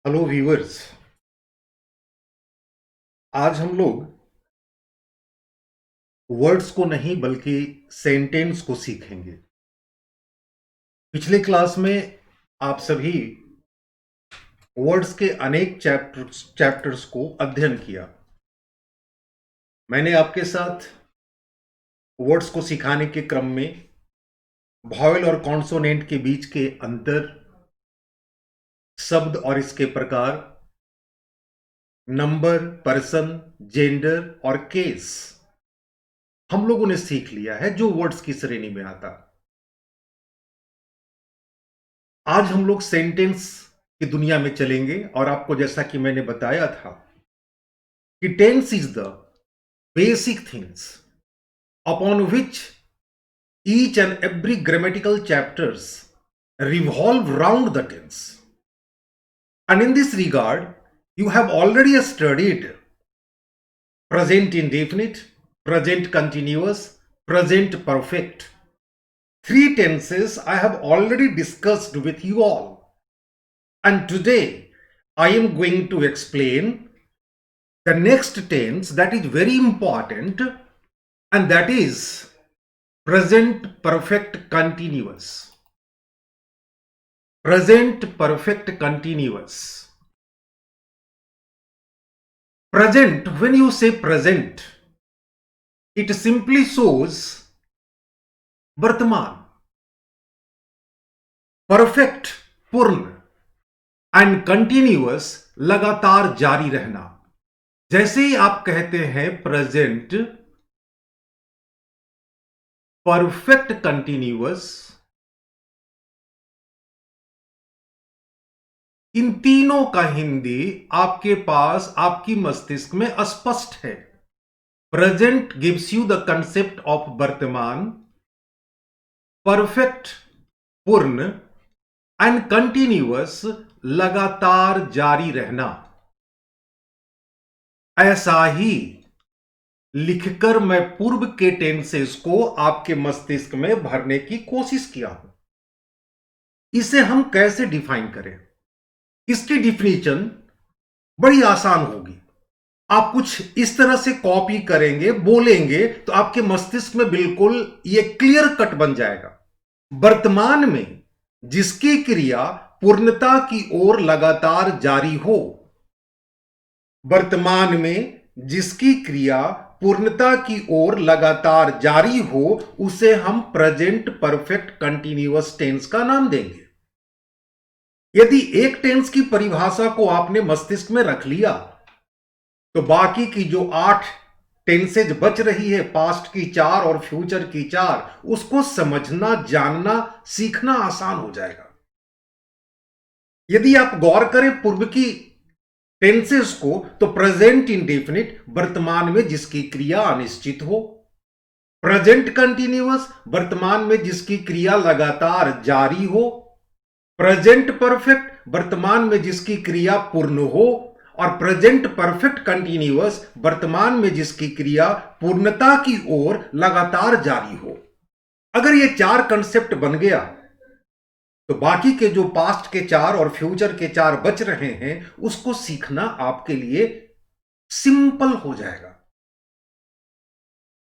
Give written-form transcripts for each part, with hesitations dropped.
Hello viewers. आज हम लोग वर्ड्स को नहीं बल्कि सेंटेंस को सीखेंगे। पिछले क्लास में आप सभी वर्ड्स के अनेक चैप्टर्स को अध्ययन किया। मैंने आपके साथ वर्ड्स को सिखाने के क्रम में वॉवेल और कॉन्सोनेंट के बीच के अंतर, शब्द और इसके प्रकार, नंबर, पर्सन, जेंडर और केस हम लोगों ने सीख लिया है जो वर्ड्स की श्रेणी में आता। आज हम लोग सेंटेंस की दुनिया में चलेंगे और आपको जैसा कि मैंने बताया था कि tense is the basic things upon which each and every grammatical chapters revolve round the tense. And in this regard, you have already studied present indefinite, present continuous, present perfect. Three tenses I have already discussed with you all. And today I am going to explain the next tense that is very important, and that is present perfect continuous. Present perfect continuous. Present, when you say present, it simply shows वर्तमान, perfect पूर्ण, and continuous लगातार जारी रहना। जैसे ही आप कहते हैं present perfect continuous, इन तीनों का हिंदी आपके पास आपकी मस्तिष्क में स्पष्ट है। Present gives you the concept of वर्तमान, परफेक्ट पूर्ण, एंड कंटिन्यूअस लगातार जारी रहना। ऐसा ही लिखकर मैं पूर्व के टेंसेस को आपके मस्तिष्क में भरने की कोशिश किया हूं। इसे हम कैसे डिफाइन करें? इसकी डिफिनीशन बड़ी आसान होगी। आप कुछ इस तरह से कॉपी करेंगे, बोलेंगे तो आपके मस्तिष्क में बिल्कुल यह क्लियर कट बन जाएगा। वर्तमान में जिसकी क्रिया पूर्णता की ओर लगातार जारी हो, वर्तमान में जिसकी क्रिया पूर्णता की ओर लगातार जारी हो, उसे हम प्रेजेंट परफेक्ट कंटिन्यूअस टेंस का नाम देंगे। यदि एक टेंस की परिभाषा को आपने मस्तिष्क में रख लिया तो बाकी की जो 8 टेंसेज बच रही है, पास्ट की 4 और फ्यूचर की 4, उसको समझना, जानना, सीखना आसान हो जाएगा। यदि आप गौर करें पूर्व की टेंसेस को, तो प्रेजेंट इंडेफिनिट वर्तमान में जिसकी क्रिया अनिश्चित हो, प्रेजेंट कंटिन्यूअस वर्तमान में जिसकी क्रिया लगातार जारी हो, प्रेजेंट परफेक्ट वर्तमान में जिसकी क्रिया पूर्ण हो, और प्रेजेंट परफेक्ट कंटिन्यूअस वर्तमान में जिसकी क्रिया पूर्णता की ओर लगातार जारी हो। अगर ये 4 कंसेप्ट बन गया तो बाकी के जो पास्ट के 4 और फ्यूचर के 4 बच रहे हैं, उसको सीखना आपके लिए सिंपल हो जाएगा।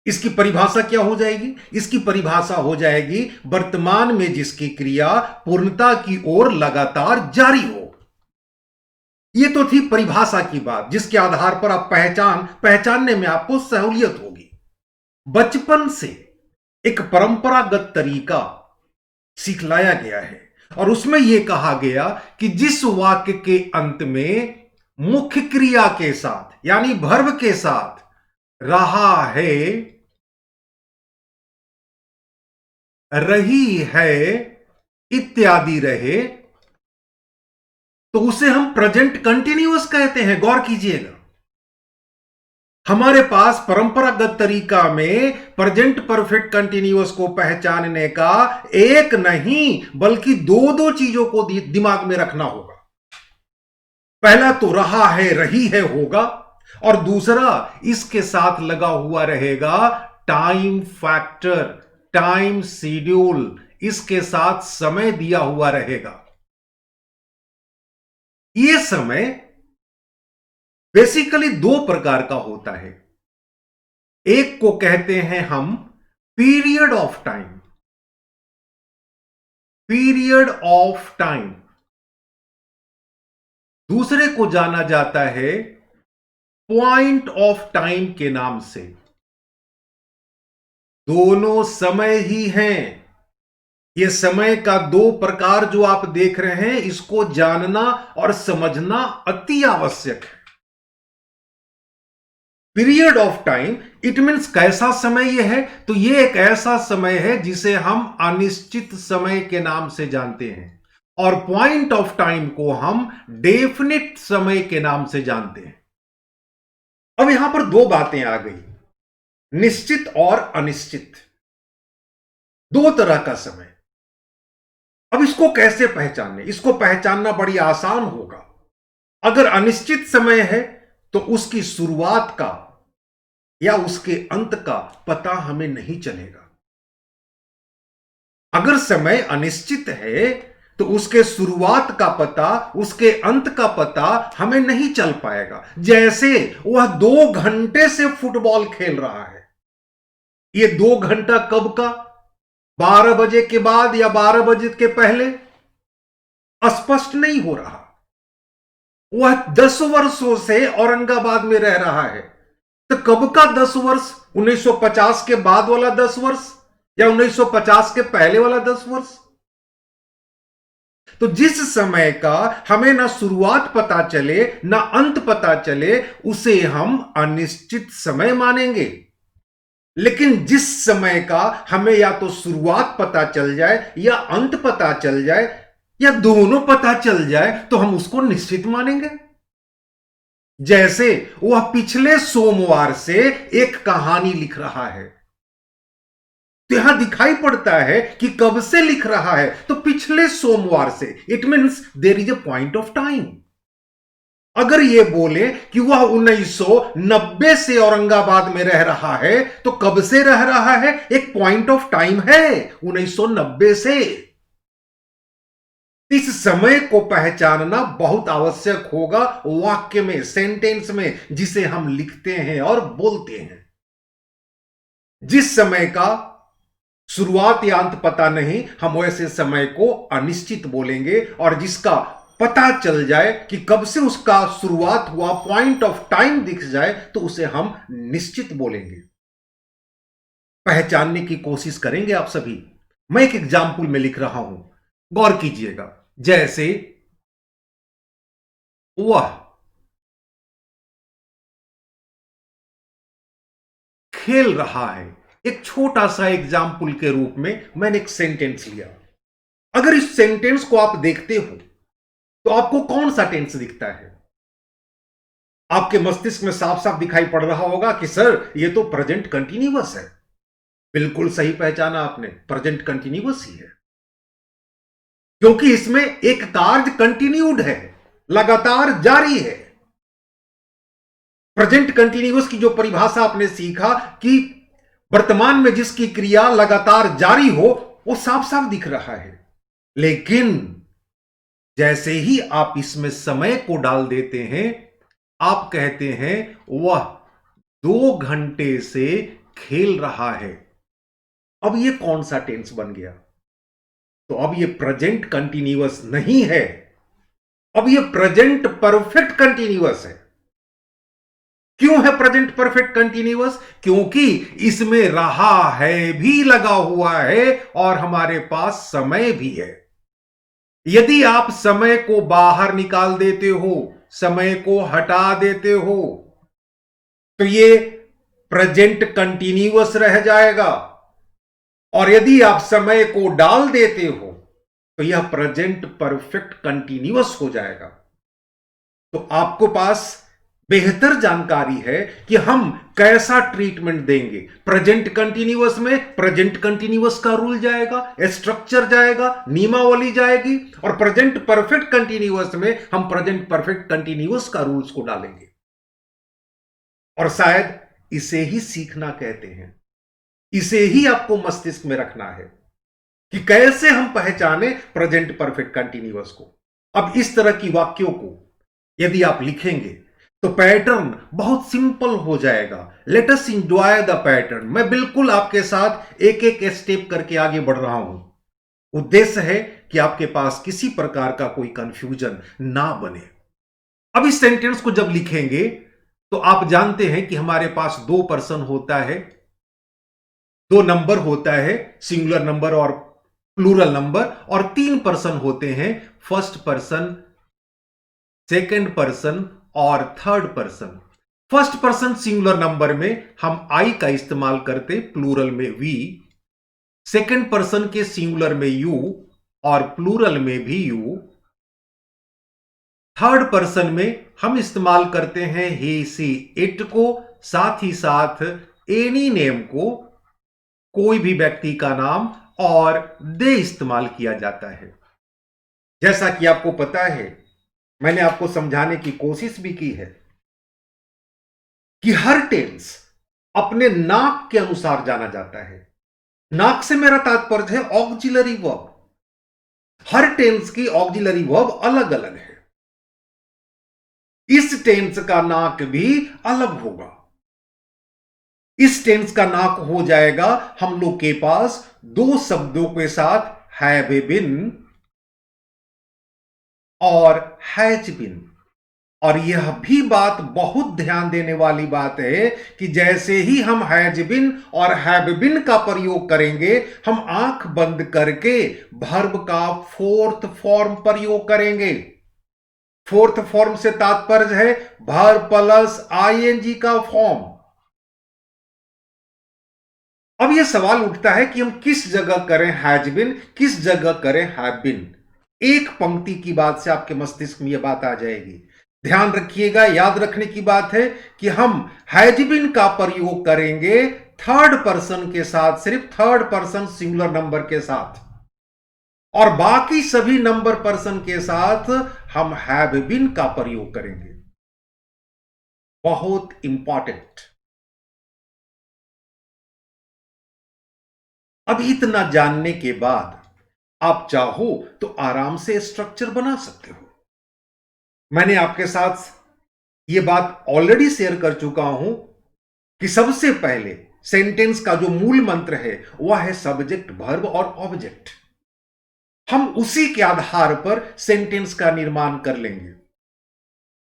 इसकी परिभाषा क्या हो जाएगी? इसकी परिभाषा हो जाएगी वर्तमान में जिसकी क्रिया पूर्णता की ओर लगातार जारी हो। यह तो थी परिभाषा की बात, जिसके आधार पर आप पहचानने में आपको सहूलियत होगी। बचपन से एक परंपरागत तरीका सिखलाया गया है और उसमें यह कहा गया कि जिस वाक्य के अंत में मुख्य क्रिया के साथ यानी वर्ब के साथ रहा है, रही है इत्यादि रहे, तो उसे हम प्रेजेंट कंटिन्यूअस कहते हैं। गौर कीजिएगा, हमारे पास परंपरागत तरीका में प्रेजेंट परफेक्ट कंटिन्यूअस को पहचानने का एक नहीं बल्कि दो चीजों को दिमाग में रखना होगा। पहला तो रहा है, रही है होगा, और दूसरा इसके साथ लगा हुआ रहेगा टाइम फैक्टर, टाइम शेड्यूल, इसके साथ समय दिया हुआ रहेगा। ये समय बेसिकली दो प्रकार का होता है। एक को कहते हैं हम period of time, period of time. दूसरे को जाना जाता है पॉइंट ऑफ टाइम के नाम से। दोनों समय ही हैं। ये समय का दो प्रकार जो आप देख रहे हैं, इसको जानना और समझना अति आवश्यक है। Period of time it means कैसा समय यह है, तो यह एक ऐसा समय है जिसे हम अनिश्चित समय के नाम से जानते हैं, और पॉइंट ऑफ टाइम को हम डेफिनिट समय के नाम से जानते हैं। अब यहां पर दो बातें आ गई, निश्चित और अनिश्चित, दो तरह का समय। अब इसको कैसे पहचाने? इसको पहचानना बड़ी आसान होगा। अगर अनिश्चित समय है तो उसकी शुरुआत का या उसके अंत का पता हमें नहीं चलेगा। अगर समय अनिश्चित है तो उसके शुरुआत का पता, उसके अंत का पता हमें नहीं चल पाएगा। जैसे वह 2 घंटे से फुटबॉल खेल रहा है, ये 2 घंटा कब का, 12 बजे के बाद या 12 बजे के पहले, स्पष्ट नहीं हो रहा। वह 10 वर्षों से औरंगाबाद में रह रहा है, तो कब का 10 वर्ष? 1950 के बाद वाला 10 वर्ष या 1950 के पहले वाला 10 वर्ष? तो जिस समय का हमें ना शुरुआत पता चले ना अंत पता चले, उसे हम अनिश्चित समय मानेंगे। लेकिन जिस समय का हमें या तो शुरुआत पता चल जाए या अंत पता चल जाए या दोनों पता चल जाए, तो हम उसको निश्चित मानेंगे। जैसे वह पिछले सोमवार से एक कहानी लिख रहा है, तो यहां दिखाई पड़ता है कि कब से लिख रहा है, तो पिछले सोमवार से। It means there is a point of time. अगर यह बोले कि वह 1990 से औरंगाबाद में रह रहा है, तो कब से रह रहा है? एक पॉइंट ऑफ टाइम है, 1990 से। इस समय को पहचानना बहुत आवश्यक होगा वाक्य में, सेंटेंस में, जिसे हम लिखते हैं और बोलते हैं। जिस समय का शुरुआत या अंत पता नहीं, हम वैसे समय को अनिश्चित बोलेंगे, और जिसका पता चल जाए कि कब से उसका शुरुआत हुआ, पॉइंट ऑफ टाइम दिख जाए, तो उसे हम निश्चित बोलेंगे। पहचानने की कोशिश करेंगे आप सभी। मैं एक एग्जाम्पल में लिख रहा हूं, गौर कीजिएगा। जैसे वह खेल रहा है, एक छोटा सा एग्जाम्पल के रूप में मैंने एक सेंटेंस लिया। अगर इस सेंटेंस को आप देखते हो तो आपको कौन सा टेंस दिखता है? आपके मस्तिष्क में साफ साफ दिखाई पड़ रहा होगा कि सर ये तो प्रेजेंट कंटिन्यूअस है। बिल्कुल सही पहचाना आपने, प्रेजेंट कंटिन्यूअस ही है, क्योंकि इसमें एक कार्य कंटिन्यूड है, लगातार जारी है। प्रेजेंट कंटिन्यूअस की जो परिभाषा आपने सीखा कि वर्तमान में जिसकी क्रिया लगातार जारी हो, वो साफ साफ दिख रहा है। लेकिन जैसे ही आप इसमें समय को डाल देते हैं, आप कहते हैं वह 2 घंटे से खेल रहा है। अब यह कौन सा टेंस बन गया? तो अब यह प्रेजेंट कंटिन्यूअस नहीं है, अब यह प्रेजेंट परफेक्ट कंटिन्यूअस है। क्यों है प्रेजेंट परफेक्ट कंटिन्यूअस? क्योंकि इसमें रहा है भी लगा हुआ है और हमारे पास समय भी है। यदि आप समय को बाहर निकाल देते हो, समय को हटा देते हो, तो ये प्रेजेंट कंटिन्यूअस रह जाएगा, और यदि आप समय को डाल देते हो तो यह प्रेजेंट परफेक्ट कंटिन्यूअस हो जाएगा। तो आपको पास बेहतर जानकारी है कि हम कैसा ट्रीटमेंट देंगे। प्रेजेंट कंटिन्यूअस में प्रेजेंट कंटिन्यूअस का रूल जाएगा, स्ट्रक्चर जाएगा, नियमावली जाएगी, और प्रेजेंट परफेक्ट कंटिन्यूअस में हम प्रेजेंट परफेक्ट कंटिन्यूअस का रूल्स को डालेंगे। और शायद इसे ही सीखना कहते हैं, इसे ही आपको मस्तिष्क में रखना है कि कैसे हम पहचाने प्रेजेंट परफेक्ट कंटिन्यूअस को। अब इस तरह की वाक्यों को यदि आप लिखेंगे तो पैटर्न बहुत सिंपल हो जाएगा। Let us enjoy the pattern. मैं बिल्कुल आपके साथ एक एक स्टेप करके आगे बढ़ रहा हूं। उद्देश्य है कि आपके पास किसी प्रकार का कोई कंफ्यूजन ना बने। अब इस सेंटेंस को जब लिखेंगे तो आप जानते हैं कि हमारे पास दो पर्सन होता है, दो नंबर होता है, सिंगुलर नंबर और प्लूरल नंबर, और तीन पर्सन होते हैं, फर्स्ट पर्सन, सेकंड पर्सन और third person. First person singular number में हम आई का इस्तेमाल करते, प्लूरल में वी। सेकंड पर्सन के सिंगुलर में यू और प्लूरल में भी यू। थर्ड पर्सन में हम इस्तेमाल करते हैं ही, सी, इट को, साथ ही साथ एनी नेम को, कोई भी व्यक्ति का नाम, और दे इस्तेमाल किया जाता है। जैसा कि आपको पता है, मैंने आपको समझाने की कोशिश भी की है कि हर टेंस अपने नाक के अनुसार जाना जाता है। नाक से मेरा तात्पर्य है ऑक्सिलरी वर्ब। हर टेंस की ऑक्सिलरी वर्ब अलग अलग है। इस टेंस का नाक भी अलग होगा। इस टेंस का नाक हो जाएगा हम लोग के पास दो शब्दों के साथ हैव बिन और हैज बिन। और यह भी बात बहुत ध्यान देने वाली बात है कि जैसे ही हम हैज बिन और हैव बिन का प्रयोग करेंगे, हम आंख बंद करके वर्ब का फोर्थ फॉर्म प्रयोग करेंगे। फोर्थ फॉर्म से तात्पर्य है वर्ब प्लस आईएनजी का फॉर्म। अब यह सवाल उठता है कि हम किस जगह करें हैज बिन, किस जगह करें हैव बिन। एक पंक्ति की बात से आपके मस्तिष्क में यह बात आ जाएगी। ध्यान रखिएगा, याद रखने की बात है कि हम हैज बिन का प्रयोग करेंगे थर्ड पर्सन के साथ, सिर्फ थर्ड पर्सन सिंगुलर नंबर के साथ, और बाकी सभी नंबर पर्सन के साथ हम हैव बिन का प्रयोग करेंगे। बहुत इंपॉर्टेंट। अब इतना जानने के बाद आप चाहो तो आराम से स्ट्रक्चर बना सकते हो। मैंने आपके साथ यह बात ऑलरेडी शेयर कर चुका हूं कि सबसे पहले सेंटेंस का जो मूल मंत्र है वह है सब्जेक्ट, वर्ब और ऑब्जेक्ट। हम उसी के आधार पर सेंटेंस का निर्माण कर लेंगे।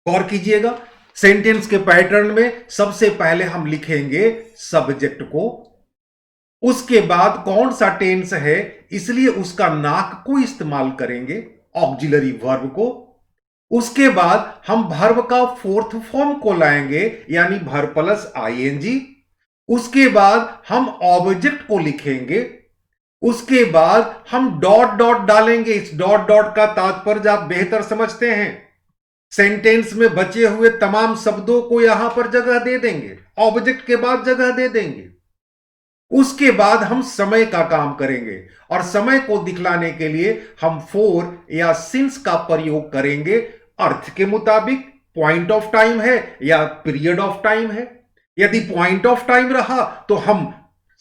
गौर कीजिएगा, सेंटेंस के पैटर्न में सबसे पहले हम लिखेंगे सब्जेक्ट को, उसके बाद कौन सा टेंस है इसलिए उसका नाक को इस्तेमाल करेंगे, ऑक्सिलरी वर्ब को। उसके बाद हम वर्ब का फोर्थ फॉर्म को लाएंगे, यानी वर्ब प्लस आईएनजी। उसके बाद हम ऑब्जेक्ट को लिखेंगे। उसके बाद हम डॉट डॉट डालेंगे। इस डॉट डॉट का तात्पर्य आप बेहतर समझते हैं। सेंटेंस में बचे हुए तमाम शब्दों को यहां पर जगह दे देंगे, ऑब्जेक्ट के बाद जगह दे देंगे। उसके बाद हम समय का काम करेंगे, और समय को दिखलाने के लिए हम फॉर या सिंस का प्रयोग करेंगे। अर्थ के मुताबिक पॉइंट ऑफ टाइम है या पीरियड ऑफ टाइम है। यदि पॉइंट ऑफ टाइम रहा तो हम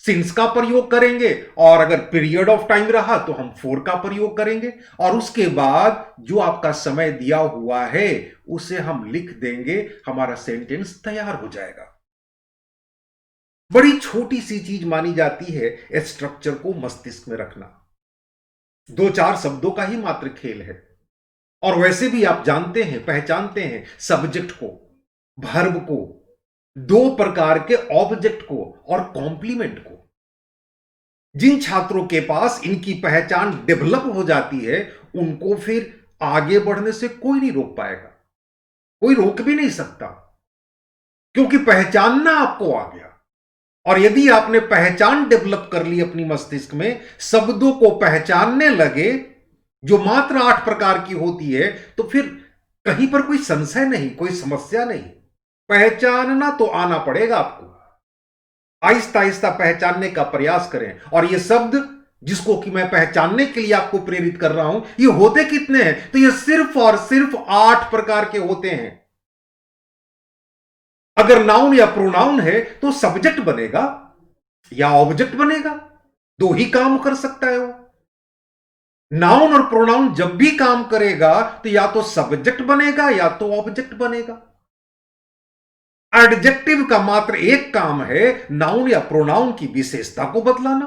सिंस का प्रयोग करेंगे, और अगर पीरियड ऑफ टाइम रहा तो हम फॉर का प्रयोग करेंगे। और उसके बाद जो आपका समय दिया हुआ है उसे हम लिख देंगे, हमारा सेंटेंस तैयार हो जाएगा। बड़ी छोटी सी चीज मानी जाती है स्ट्रक्चर को मस्तिष्क में रखना। दो चार शब्दों का ही मात्र खेल है। और वैसे भी आप जानते हैं, पहचानते हैं सब्जेक्ट को, वर्ब को, दो प्रकार के ऑब्जेक्ट को और कॉम्प्लीमेंट को। जिन छात्रों के पास इनकी पहचान डेवलप हो जाती है उनको फिर आगे बढ़ने से कोई नहीं रोक पाएगा, कोई रोक भी नहीं सकता, क्योंकि पहचानना आपको आ गया। और यदि आपने पहचान डेवलप कर ली अपनी मस्तिष्क में, शब्दों को पहचानने लगे जो मात्र 8 प्रकार की होती है, तो फिर कहीं पर कोई संशय नहीं, कोई समस्या नहीं। पहचानना तो आना पड़ेगा आपको। आहिस्ता आहिस्ता पहचानने का प्रयास करें। और ये शब्द जिसको कि मैं पहचानने के लिए आपको प्रेरित कर रहा हूं, ये होते कितने हैं? तो ये सिर्फ और सिर्फ 8 प्रकार के होते हैं। अगर नाउन या प्रोनाउन है तो सब्जेक्ट बनेगा या ऑब्जेक्ट बनेगा, दो ही काम कर सकता है वो। नाउन और प्रोनाउन जब भी काम करेगा तो या तो सब्जेक्ट बनेगा या तो ऑब्जेक्ट बनेगा। एडजेक्टिव का मात्र एक काम है नाउन या प्रोनाउन की विशेषता को बतलाना।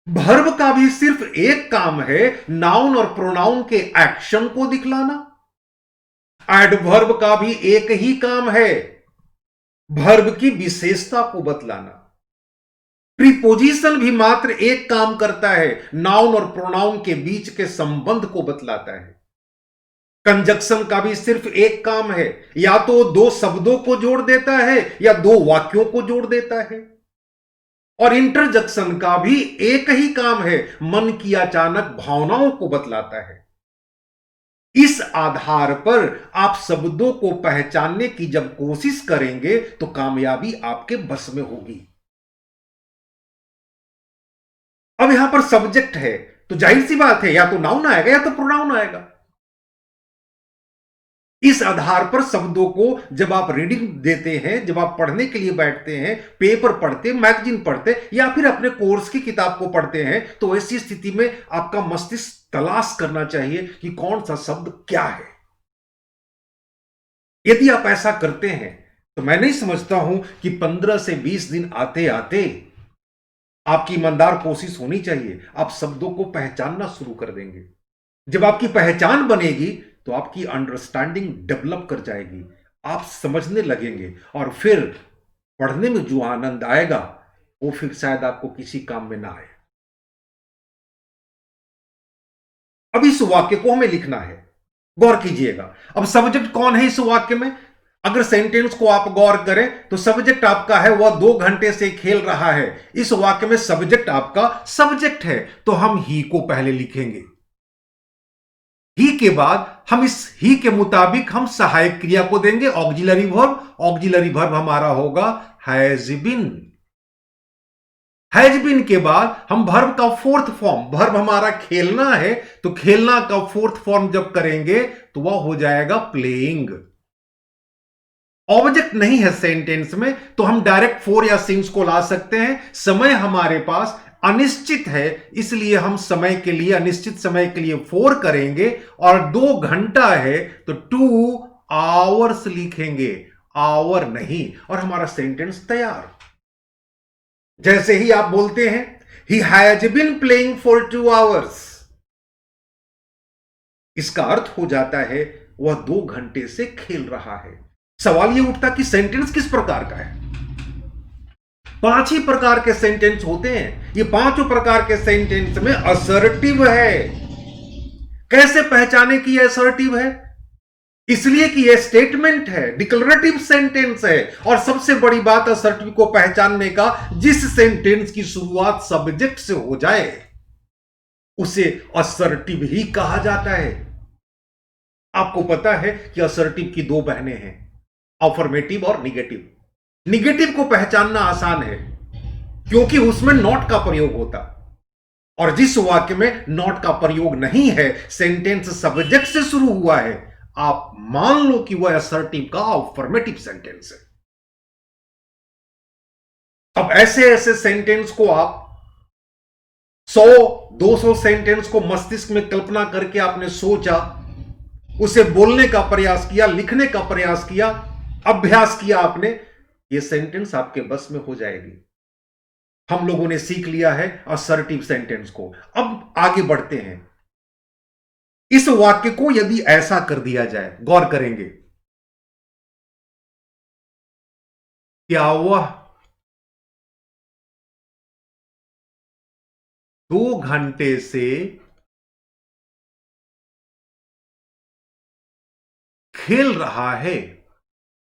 वर्ब का भी सिर्फ एक काम है नाउन और प्रोनाउन के एक्शन को दिखलाना। एडवर्ब का भी एक ही काम है वर्ब की विशेषता को बतलाना। प्रीपोजिशन भी मात्र एक काम करता है नाउन और प्रोनाउन के बीच के संबंध को बतलाता है। कंजक्शन का भी सिर्फ एक काम है या तो दो शब्दों को जोड़ देता है या दो वाक्यों को जोड़ देता है। और इंटरजेक्शन का भी एक ही काम है मन की अचानक भावनाओं को बतलाता है। इस आधार पर आप शब्दों को पहचानने की जब कोशिश करेंगे तो कामयाबी आपके बस में होगी। अब यहां पर सब्जेक्ट है तो जाहिर सी बात है या तो नाउन आएगा या तो प्रोनाउन आएगा। इस आधार पर शब्दों को जब आप रीडिंग देते हैं, जब आप पढ़ने के लिए बैठते हैं, पेपर पढ़ते, मैगजीन पढ़ते या फिर अपने कोर्स की किताब को पढ़ते हैं, तो ऐसी स्थिति में आपका मस्तिष्क तलाश करना चाहिए कि कौन सा शब्द क्या है। यदि आप ऐसा करते हैं तो मैं नहीं समझता हूं कि 15 से 20 दिन आते आते आपकी ईमानदार कोशिश होनी चाहिए, आप शब्दों को पहचानना शुरू कर देंगे। जब आपकी पहचान बनेगी तो आपकी अंडरस्टैंडिंग डेवलप कर जाएगी, आप समझने लगेंगे और फिर पढ़ने में जो आनंद आएगा वो फिर शायद आपको किसी काम में ना आए। अब इस वाक्य को हमें लिखना है, गौर कीजिएगा। अब सब्जेक्ट कौन है इस वाक्य में? अगर सेंटेंस को आप गौर करें तो सब्जेक्ट आपका है वह 2 घंटे से खेल रहा है। इस वाक्य में सब्जेक्ट आपका सब्जेक्ट है तो हम ही को पहले लिखेंगे। ही के बाद हम इस ही के मुताबिक हम सहायक क्रिया को देंगे ऑक्सिलरी वर्ब। ऑक्सिलरी वर्ब हमारा होगा हैज बीन। हैज बीन के बाद हम वर्ब का फोर्थ फॉर्म, वर्ब हमारा खेलना है तो खेलना का फोर्थ फॉर्म जब करेंगे तो वह हो जाएगा प्लेइंग। ऑब्जेक्ट नहीं है सेंटेंस में तो हम डायरेक्ट फोर या सिंस को ला सकते हैं। समय हमारे पास अनिश्चित है इसलिए हम समय के लिए, अनिश्चित समय के लिए 4 करेंगे और 2 घंटा है तो 2 आवर्स लिखेंगे, आवर नहीं, और हमारा सेंटेंस तैयार। जैसे ही आप बोलते हैं he has been playing for 2 hours, इसका अर्थ हो जाता है वह 2 घंटे से खेल रहा है। सवाल यह उठता कि सेंटेंस किस प्रकार का है? 5 ही प्रकार के सेंटेंस होते हैं। ये 5 प्रकार के सेंटेंस में असर्टिव है। कैसे पहचाने कि यह असर्टिव है? इसलिए कि यह स्टेटमेंट है, डिक्लेरेटिव सेंटेंस है। और सबसे बड़ी बात असर्टिव को पहचानने का, जिस सेंटेंस की शुरुआत सब्जेक्ट से हो जाए उसे असर्टिव ही कहा जाता है। आपको पता है कि असर्टिव की 2 बहनें हैं, अफर्मेटिव और निगेटिव। निगेटिव को पहचानना आसान है क्योंकि उसमें नॉट का प्रयोग होता, और जिस वाक्य में नॉट का प्रयोग नहीं है, सेंटेंस सब्जेक्ट से शुरू हुआ है, आप मान लो कि वह असर्टिव का अफर्मेटिव सेंटेंस है। अब ऐसे ऐसे सेंटेंस को आप 100-200 सेंटेंस को मस्तिष्क में कल्पना करके आपने सोचा, उसे बोलने का प्रयास किया, लिखने का प्रयास किया, अभ्यास किया आपने, ये सेंटेंस आपके बस में हो जाएगी। हम लोगों ने सीख लिया है असर्टिव सेंटेंस को। अब आगे बढ़ते हैं। इस वाक्य को यदि ऐसा कर दिया जाए, गौर करेंगे, क्या वह 2 घंटे से खेल रहा है,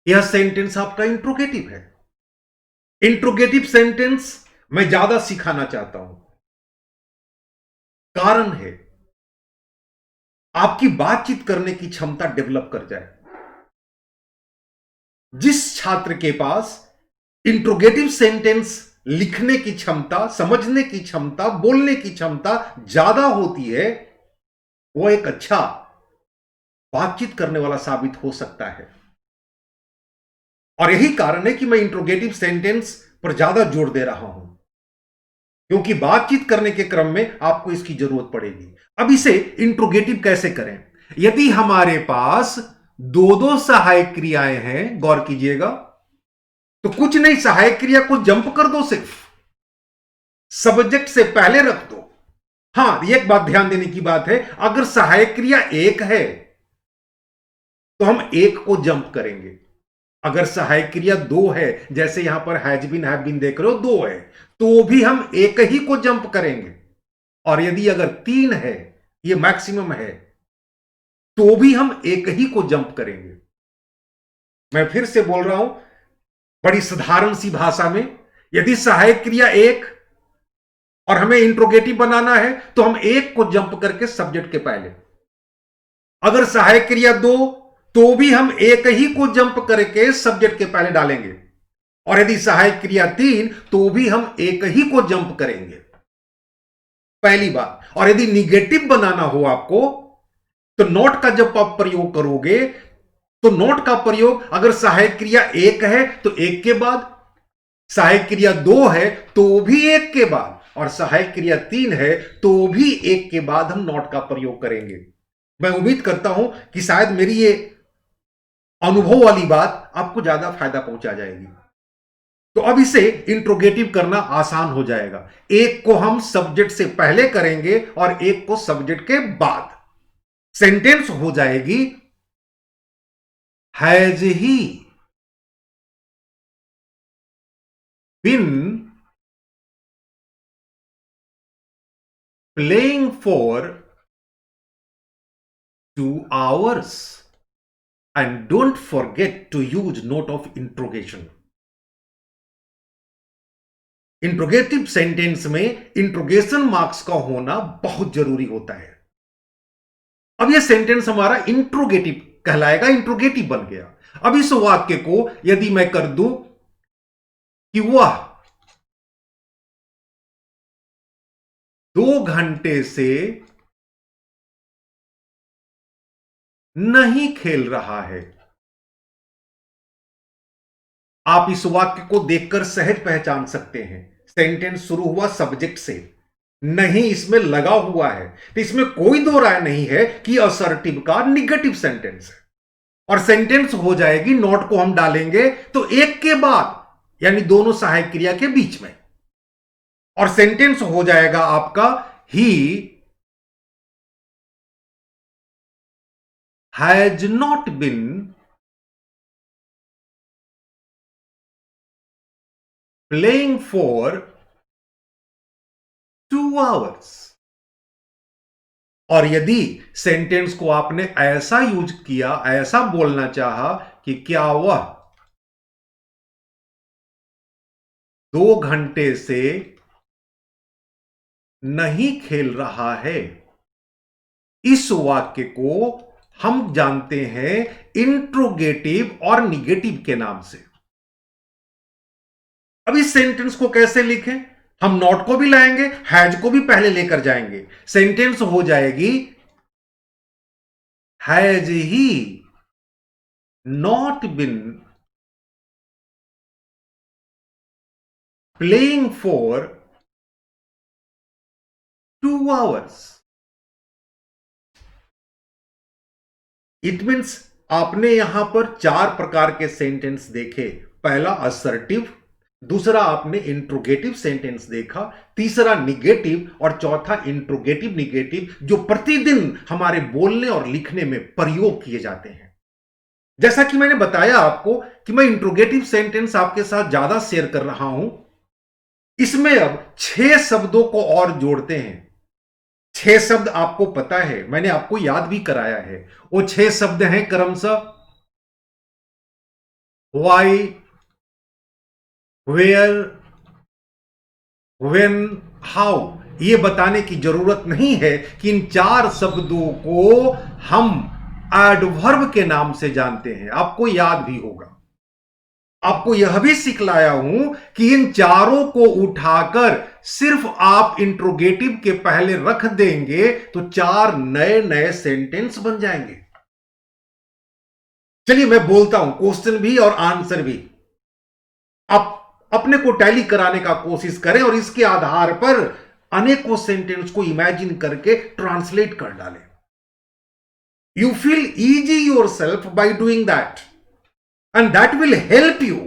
यह सेंटेंस आपका इंट्रोगेटिव है। इंट्रोगेटिव सेंटेंस मैं ज्यादा सिखाना चाहता हूं, कारण है आपकी बातचीत करने की क्षमता डेवलप कर जाए। जिस छात्र के पास इंट्रोगेटिव सेंटेंस लिखने की क्षमता, समझने की क्षमता, बोलने की क्षमता ज्यादा होती है, वह एक अच्छा बातचीत करने वाला साबित हो सकता है। और यही कारण है कि मैं इंट्रोगेटिव सेंटेंस पर ज्यादा जोर दे रहा हूं। क्योंकि बातचीत करने के क्रम में आपको इसकी जरूरत पड़ेगी। अब इसे इंट्रोगेटिव कैसे करें? यदि हमारे पास दो दो सहायक क्रियाएं हैं, गौर कीजिएगा, तो कुछ नहीं, सहायक क्रिया को जंप कर दो, सिर्फ सब्जेक्ट से पहले रख दो। हां, एक बात ध्यान देने की बात है, अगर सहायक क्रिया एक है तो हम एक को जंप करेंगे। अगर सहायक क्रिया दो है, जैसे यहां पर हैज बीन हैव बीन देख रहे हो, दो है, तो भी हम एक ही को जंप करेंगे। और यदि अगर तीन है, ये मैक्सिमम है, तो भी हम एक ही को जंप करेंगे। मैं फिर से बोल रहा हूं बड़ी साधारण सी भाषा में, यदि सहायक क्रिया एक और हमें इंट्रोगेटिव बनाना है तो हम एक को जंप करके सब्जेक्ट के पहले, अगर सहायक क्रिया दो तो भी हम एक ही को जंप करके सब्जेक्ट के पहले डालेंगे, और यदि सहायक क्रिया तीन तो भी हम एक ही को जंप करेंगे, पहली बात। और यदि निगेटिव बनाना हो आपको, तो नॉट का जब आप प्रयोग करोगे, तो नॉट का प्रयोग अगर सहायक क्रिया एक है तो एक के बाद, सहायक क्रिया दो है तो भी एक के बाद, और सहायक क्रिया तीन है तो भी एक के बाद हम नॉट का प्रयोग करेंगे। मैं उम्मीद करता हूं कि शायद मेरी ये अनुभव वाली बात आपको ज्यादा फायदा पहुंचा जाएगी। तो अब इसे इंट्रोगेटिव करना आसान हो जाएगा। एक को हम सब्जेक्ट से पहले करेंगे और एक को सब्जेक्ट के बाद। सेंटेंस हो जाएगी, has he been playing for 2 hours, and don't forget to use note of interrogation. Interrogative sentence में इंट्रोगेशन मार्क्स का होना बहुत जरूरी होता है। अब यह सेंटेंस हमारा इंट्रोगेटिव कहलाएगा, इंट्रोगेटिव बन गया। अब इस वाक्य को यदि मैं कर दूं कि वह 2 घंटे से नहीं खेल रहा है, आप इस वाक्य को देखकर सहज पहचान सकते हैं। सेंटेंस शुरू हुआ सब्जेक्ट से, नहीं इसमें लगा हुआ है, तो इसमें कोई दो राय नहीं है कि असर्टिव का निगेटिव सेंटेंस है। और सेंटेंस हो जाएगी, नॉट को हम डालेंगे तो एक के बाद, यानी दोनों सहायक क्रिया के बीच में, और सेंटेंस हो जाएगा आपका he has not been playing for 2 hours। और यदि सेंटेंस को आपने ऐसा यूज किया, ऐसा बोलना चाहा कि क्या वह 2 घंटे से नहीं खेल रहा है, इस वाक्य को हम जानते हैं इंट्रोगेटिव और निगेटिव के नाम से। अब इस सेंटेंस को कैसे लिखें? हम नॉट को भी लाएंगे, हैज को भी पहले लेकर जाएंगे। सेंटेंस हो जाएगी, has he not been playing for 2 hours। It means आपने यहां पर 4 प्रकार के सेंटेंस देखे। पहला असर्टिव, दूसरा आपने इंट्रोगेटिव सेंटेंस देखा, तीसरा निगेटिव, और चौथा इंट्रोगेटिव निगेटिव, जो प्रतिदिन हमारे बोलने और लिखने में प्रयोग किए जाते हैं। जैसा कि मैंने बताया आपको कि मैं इंट्रोगेटिव सेंटेंस आपके साथ ज्यादा शेयर कर रहा हूं। इसमें अब 6 शब्दों को और जोड़ते हैं। 6 शब्द आपको पता है, मैंने आपको याद भी कराया है। वो 6 शब्द हैं क्रमशः वाई, वेयर, व्हेन, हाउ। ये बताने की जरूरत नहीं है कि इन 4 शब्दों को हम एडवर्ब के नाम से जानते हैं, आपको याद भी होगा। आपको यह भी सिखलाया हूं कि इन चारों को उठाकर सिर्फ आप इंट्रोगेटिव के पहले रख देंगे तो 4 नए नए सेंटेंस बन जाएंगे। चलिए मैं बोलता हूं, क्वेश्चन भी और आंसर भी। आप अपने को टैली कराने का कोशिश करें और इसके आधार पर अनेकों सेंटेंस को इमेजिन करके ट्रांसलेट कर डालें। You feel easy yourself by doing that, and that will help you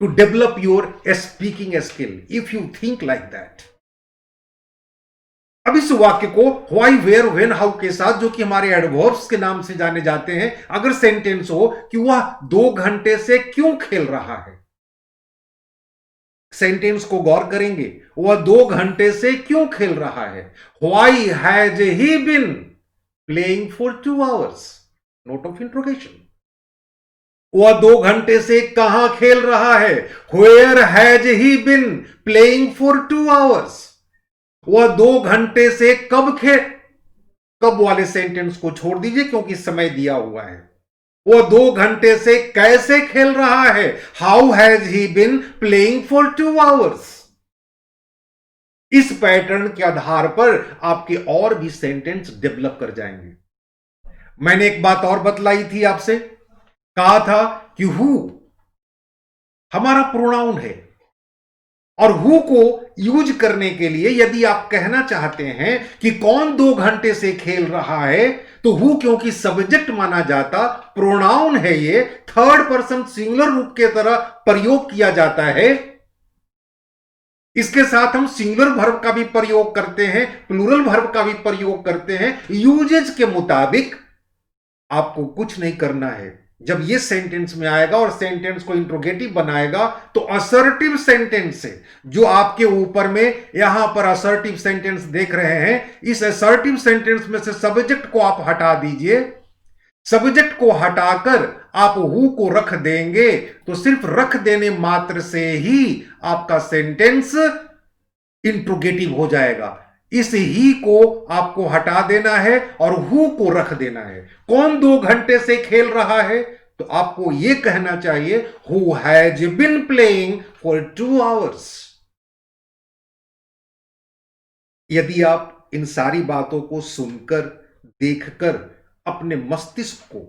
to develop your speaking skill if you think like that. अब इस वाक्य को व्हाई, वेयर, व्हेन, हाउ के साथ, जो कि हमारे एडवर्ब्स के नाम से जाने जाते हैं, अगर सेंटेंस हो कि वह 2 घंटे से क्यों खेल रहा है, सेंटेंस को गौर करेंगे, वह 2 घंटे से क्यों खेल रहा है। Why has he been playing for 2 hours, note of interrogation. वह 2 घंटे से कहां खेल रहा है, where has he been playing for 2 hours. वह 2 घंटे से कब वाले सेंटेंस को छोड़ दीजिए क्योंकि समय दिया हुआ है। वह 2 घंटे से कैसे खेल रहा है, how has he been playing for 2 hours. इस पैटर्न के आधार पर आपके और भी सेंटेंस डेवलप कर जाएंगे। मैंने एक बात और बतलाई थी आपसे, कहा था कि हु हमारा प्रोनाउन है और हु को यूज करने के लिए यदि आप कहना चाहते हैं कि कौन 2 घंटे से खेल रहा है, तो हु क्योंकि सब्जेक्ट माना जाता, प्रोनाउन है, ये थर्ड पर्सन सिंगुलर रूप के तरह प्रयोग किया जाता है। इसके साथ हम सिंगुलर वर्ब का भी प्रयोग करते हैं, प्लूरल वर्ब का भी प्रयोग करते हैं। यूजेज के मुताबिक आपको कुछ नहीं करना है। जब ये सेंटेंस में आएगा और सेंटेंस को इंट्रोगेटिव बनाएगा तो असर्टिव सेंटेंस से, जो आपके ऊपर में यहां पर असर्टिव सेंटेंस देख रहे हैं, इस असर्टिव सेंटेंस में से सब्जेक्ट को आप हटा दीजिए। सब्जेक्ट को हटाकर आप हु को रख देंगे तो सिर्फ रख देने मात्र से ही आपका सेंटेंस इंट्रोगेटिव हो जाएगा। इस ही को आपको हटा देना है और हु को रख देना है। कौन 2 घंटे से खेल रहा है, तो आपको यह कहना चाहिए who has been playing for 2 hours. यदि आप इन सारी बातों को सुनकर, देखकर अपने मस्तिष्क को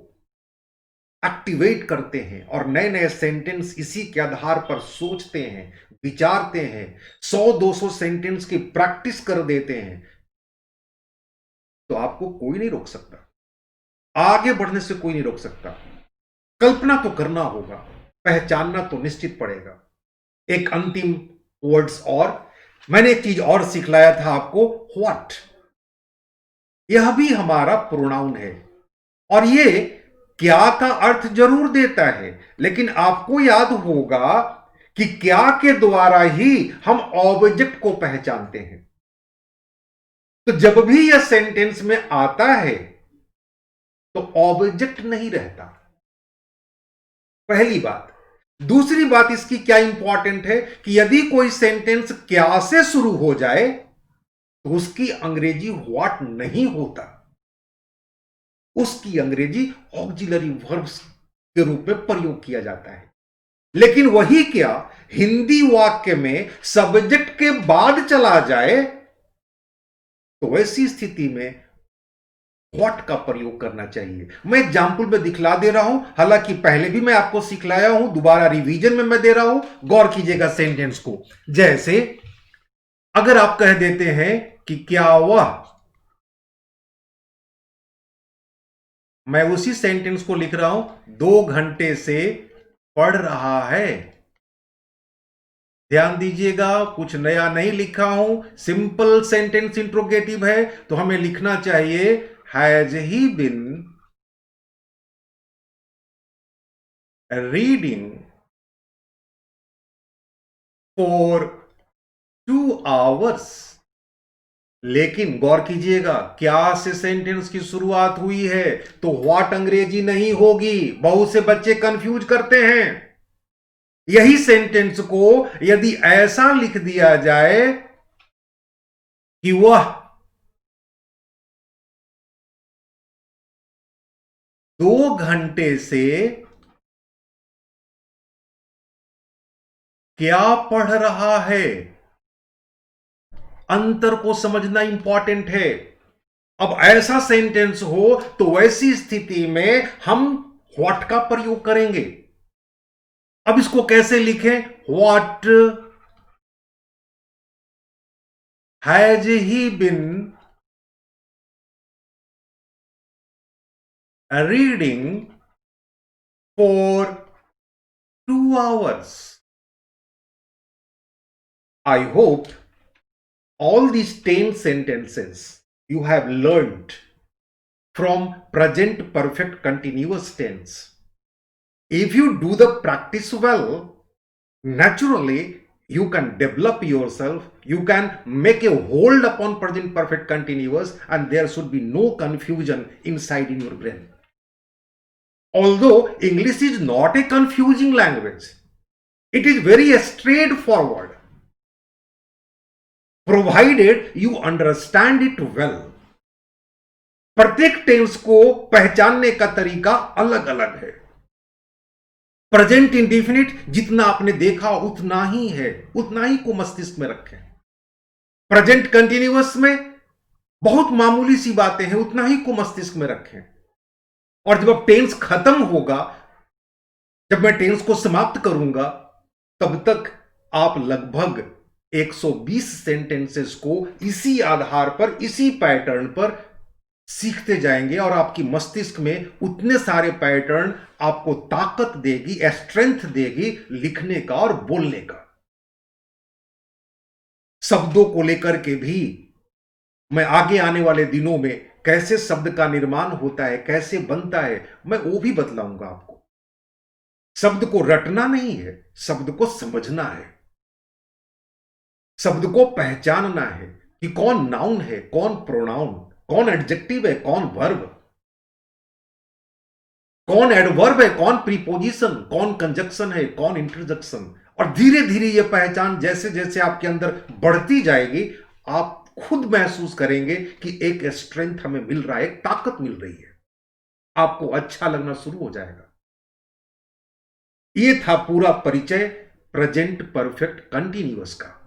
एक्टिवेट करते हैं और नए नए सेंटेंस इसी के आधार पर सोचते हैं, विचारते हैं, 100-200 सेंटेंस की प्रैक्टिस कर देते हैं, तो आपको कोई नहीं रोक सकता, आगे बढ़ने से कोई नहीं रोक सकता। कल्पना तो करना होगा, पहचानना तो निश्चित पड़ेगा। एक अंतिम वर्ड्स और मैंने एक चीज और सिखलाया था आपको, व्हाट। यह भी हमारा प्रोनाउन है और ये क्या का अर्थ जरूर देता है, लेकिन आपको याद होगा कि क्या के द्वारा ही हम ऑब्जेक्ट को पहचानते हैं। तो जब भी यह सेंटेंस में आता है तो ऑब्जेक्ट नहीं रहता, पहली बात। दूसरी बात इसकी क्या इंपॉर्टेंट है कि यदि कोई सेंटेंस क्या से शुरू हो जाए तो उसकी अंग्रेजी व्हाट नहीं होता, उसकी अंग्रेजी ऑक्सिलरी वर्ब्स के रूप में प्रयोग किया जाता है। लेकिन वही क्या हिंदी वाक्य में सब्जेक्ट के बाद चला जाए तो वैसी स्थिति में व्हाट का प्रयोग करना चाहिए। मैं एग्जाम्पल में दिखला दे रहा हूं, हालांकि पहले भी मैं आपको सिखलाया हूं, दोबारा रिवीजन में मैं दे रहा हूं, गौर कीजिएगा सेंटेंस को। जैसे अगर आप कह देते हैं कि क्या वह, मैं उसी सेंटेंस को लिख रहा हूं, 2 घंटे से पढ़ रहा है। ध्यान दीजिएगा, कुछ नया नहीं लिखा हूं, सिंपल सेंटेंस इंट्रोगेटिव है, तो हमें लिखना चाहिए has he been reading for 2 hours. लेकिन गौर कीजिएगा, क्या से सेंटेंस की शुरुआत हुई है तो व्हाट अंग्रेजी नहीं होगी। बहुत से बच्चे कंफ्यूज करते हैं। यही सेंटेंस को यदि ऐसा लिख दिया जाए कि वह 2 घंटे से क्या पढ़ रहा है, अंतर को समझना इंपॉर्टेंट है। अब ऐसा सेंटेंस हो तो वैसी स्थिति में हम व्हाट का प्रयोग करेंगे। अब इसको कैसे लिखें? What has he been reading for 2 hours? I hope all these 10 sentences you have learned from present perfect continuous tense. If you do the practice well, naturally you can develop yourself, you can make a hold upon present perfect continuous, and there should be no confusion inside in your brain. Although English is not a confusing language, it is very straightforward, provided you understand it well. प्रत्येक tense को पहचानने का तरीका अलग अलग है। Present indefinite जितना आपने देखा उतना ही है, उतना ही को मस्तिष्क में रखें। प्रेजेंट कंटिन्यूअस में बहुत मामूली सी बातें हैं, उतना ही को मस्तिष्क में रखें। और जब अब टेंस खत्म होगा, जब मैं टेंस को समाप्त करूंगा, तब तक आप लगभग 120 सेंटेंसेस को इसी आधार पर, इसी पैटर्न पर सीखते जाएंगे, और आपकी मस्तिष्क में उतने सारे पैटर्न आपको ताकत देगी, स्ट्रेंथ देगी लिखने का और बोलने का। शब्दों को लेकर के भी मैं आगे आने वाले दिनों में कैसे शब्द का निर्माण होता है, कैसे बनता है, मैं वो भी बतलाऊंगा आपको। शब्द को रटना नहीं है, शब्द को समझना है, शब्द को पहचानना है कि कौन नाउन है, कौन प्रोनाउन, कौन एडजेक्टिव है, कौन वर्ब, कौन एडवर्ब है, कौन प्रीपोजिशन, कौन कंजक्शन है, कौन इंटरजेक्शन। और धीरे धीरे यह पहचान जैसे जैसे आपके अंदर बढ़ती जाएगी, आप खुद महसूस करेंगे कि एक स्ट्रेंथ हमें मिल रहा है, एक ताकत मिल रही है, आपको अच्छा लगना शुरू हो जाएगा। यह था पूरा परिचय प्रेजेंट परफेक्ट कंटिन्यूअस का।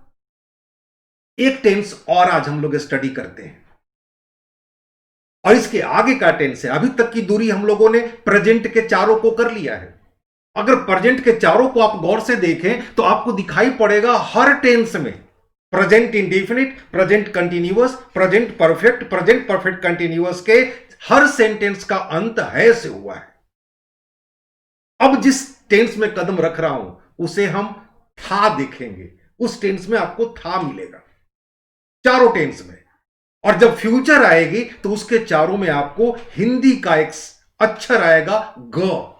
एक टेंस और आज हम लोग स्टडी करते हैं, और इसके आगे का टेंस है। अभी तक की दूरी हम लोगों ने प्रेजेंट के चारों को कर लिया है। अगर प्रेजेंट के चारों को आप गौर से देखें तो आपको दिखाई पड़ेगा हर टेंस में present indefinite, present continuous, present perfect continuous के हर सेंटेंस का अंत है से हुआ है। अब जिस टेंस में कदम रख रहा हूं उसे हम था देखेंगे, उस टेंस में आपको था मिलेगा चारों टेंस में। और जब फ्यूचर आएगी तो उसके चारों में आपको हिंदी का एक अक्षर आएगा ग।